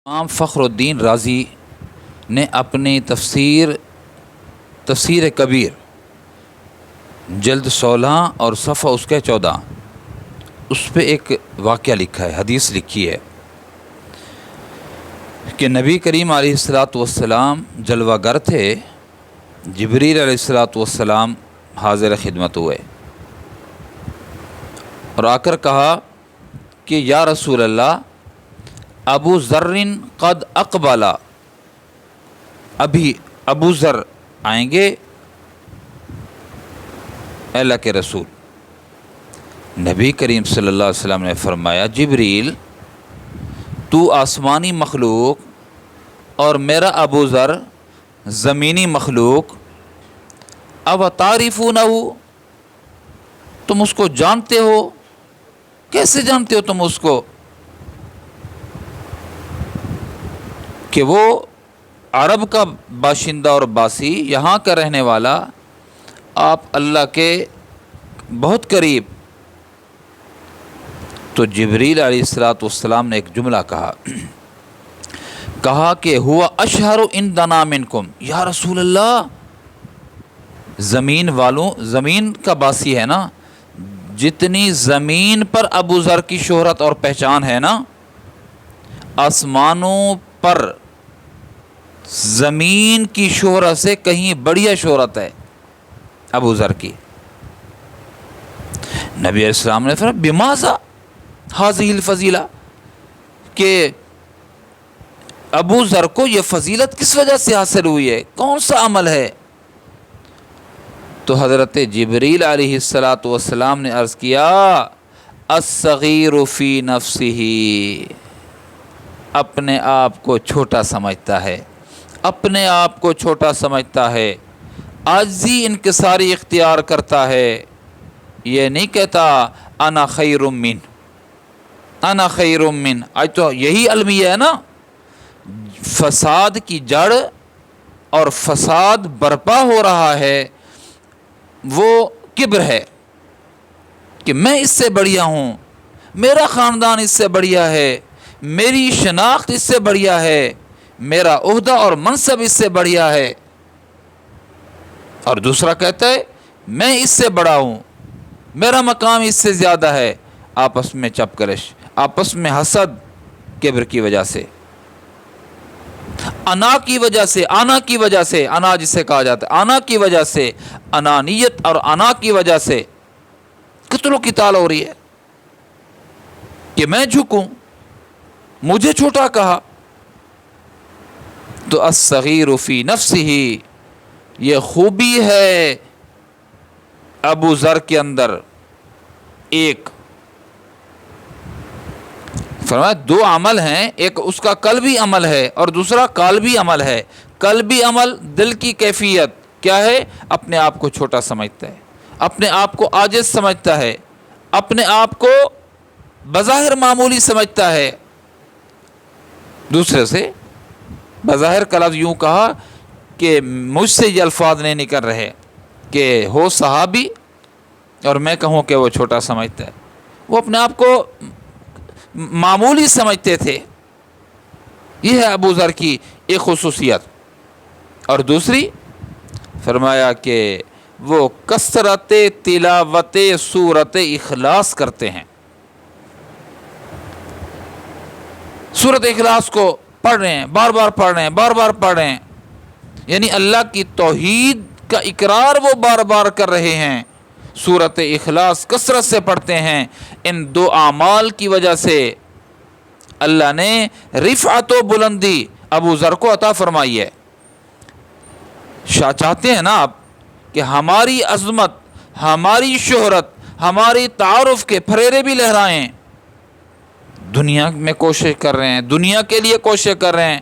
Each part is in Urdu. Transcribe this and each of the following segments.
امام فخر الدین رازی نے اپنی تفسیر کبیر جلد 16 اور صفحہ اس کے 14 اس پہ ایک واقعہ لکھا ہے، حدیث لکھی ہے کہ نبی کریم علیہ الصلاۃ والسلام جلوہ گر تھے۔ جبریل علیہ الصلاۃ والسلام حاضر خدمت ہوئے اور آ کر کہا کہ یا رسول اللہ، ابو ذر قد اقبلا، ابھی ابو ذر آئیں گے اللہ کے رسول۔ نبی کریم صلی اللہ علیہ وسلم نے فرمایا، جبریل تو آسمانی مخلوق اور میرا ابو ذر زمینی مخلوق، اب تعریفونہ، تم اس کو جانتے ہو؟ کیسے جانتے ہو تم اس کو کہ وہ عرب کا باشندہ اور باسی، یہاں کا رہنے والا، آپ اللہ کے بہت قریب۔ تو جبریل علیہ الصلاۃ والسلام نے ایک جملہ کہا کہ ہوا اشہر عندنا منکم، یا رسول اللہ، زمین والوں، زمین کا باسی ہے نا، جتنی زمین پر ابو ذر کی شہرت اور پہچان ہے نا، آسمانوں پر زمین کی شہرت سے کہیں بڑھیا شہرت ہے ابو ذر کی۔ نبی علیہ السلام نے فرمایا، بماذا ہذہ الفضیلہ، کہ ابو ذر کو یہ فضیلت کس وجہ سے حاصل ہوئی ہے، کون سا عمل ہے؟ تو حضرت جبریل علیہ الصلاۃ والسلام نے عرض کیا، الصغیر فی نفسہ، اپنے آپ کو چھوٹا سمجھتا ہے، اپنے آپ کو چھوٹا سمجھتا ہے، عاجزی انکساری اختیار کرتا ہے، یہ نہیں کہتا انا خیر من، انا خیر من۔ آج تو یہی المیہ ہے نا، فساد کی جڑ اور فساد برپا ہو رہا ہے، وہ کبر ہے کہ میں اس سے بڑھیا ہوں، میرا خاندان اس سے بڑھیا ہے، میری شناخت اس سے بڑھیا ہے، میرا عہدہ اور منصب اس سے بڑھیا ہے۔ اور دوسرا کہتا ہے میں اس سے بڑا ہوں، میرا مقام اس سے زیادہ ہے۔ آپس میں چپکلش، آپس میں حسد، کبر کی وجہ سے، انا کی وجہ سے، آنا کی وجہ سے، انا جسے کہا جاتا ہے، آنا کی وجہ سے، انانیت اور انا کی وجہ سے کتنوں کی تال ہو رہی ہے کہ میں جھکوں، مجھے چھوٹا کہا۔ تو الصغیر فی نفسہ، یہ خوبی ہے ابو ذر کے اندر۔ ایک فرمایا دو عمل ہیں، ایک اس کا قلبی عمل ہے اور دوسرا قالبی عمل ہے۔ قلبی عمل دل کی کیفیت کیا ہے؟ اپنے آپ کو چھوٹا سمجھتا ہے، اپنے آپ کو عاجز سمجھتا ہے، اپنے آپ کو بظاہر معمولی سمجھتا ہے، دوسرے سے بظاہر کا لفظ یوں کہا کہ مجھ سے یہ الفاظ نہیں نکل رہے کہ ہو صحابی اور میں کہوں کہ وہ چھوٹا سمجھتا ہے، وہ اپنے آپ کو معمولی سمجھتے تھے۔ یہ ہے ابو ذر کی ایک خصوصیت۔ اور دوسری فرمایا کہ وہ کثرت تلاوت سورت اخلاص کرتے ہیں، سورت اخلاص کو پڑھ رہے ہیں، بار بار پڑھ رہے ہیں، بار بار پڑھ رہے ہیں، یعنی اللہ کی توحید کا اقرار وہ بار بار کر رہے ہیں، سورت اخلاص کثرت سے پڑھتے ہیں۔ ان دو اعمال کی وجہ سے اللہ نے رفعت و بلندی ابو ذر کو عطا فرمائی ہے۔ چاہتے ہیں نا آپ کہ ہماری عظمت، ہماری شہرت، ہماری تعارف کے پھریرے بھی لہرائیں، دنیا میں کوشش کر رہے ہیں، دنیا کے لیے کوشش کر رہے ہیں،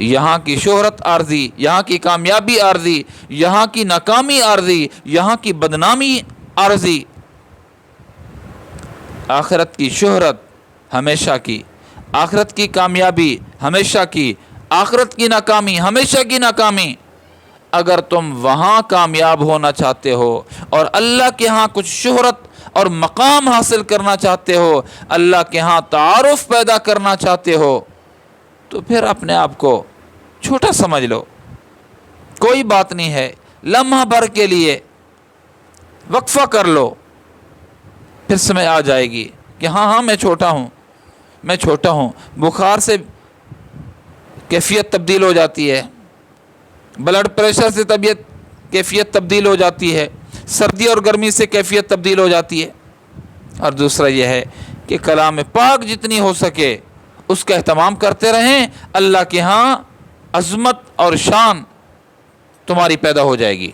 یہاں کی شہرت عارضی، یہاں کی کامیابی عارضی، یہاں کی ناکامی عارضی، یہاں کی بدنامی عارضی، آخرت کی شہرت ہمیشہ کی، آخرت کی کامیابی ہمیشہ کی، آخرت کی ناکامی ہمیشہ کی ناکامی۔ اگر تم وہاں کامیاب ہونا چاہتے ہو اور اللہ کے ہاں کچھ شہرت اور مقام حاصل کرنا چاہتے ہو، اللہ کے ہاں تعارف پیدا کرنا چاہتے ہو، تو پھر اپنے آپ کو چھوٹا سمجھ لو، کوئی بات نہیں ہے، لمحہ بھر کے لیے وقفہ کر لو، پھر سمجھ آ جائے گی کہ ہاں میں چھوٹا ہوں، میں چھوٹا ہوں۔ بخار سے کیفیت تبدیل ہو جاتی ہے، بلڈ پریشر سے کیفیت تبدیل ہو جاتی ہے، سردی اور گرمی سے کیفیت تبدیل ہو جاتی ہے۔ اور دوسرا یہ ہے کہ کلام پاک جتنی ہو سکے اس کا اہتمام کرتے رہیں، اللہ کے ہاں عظمت اور شان تمہاری پیدا ہو جائے گی۔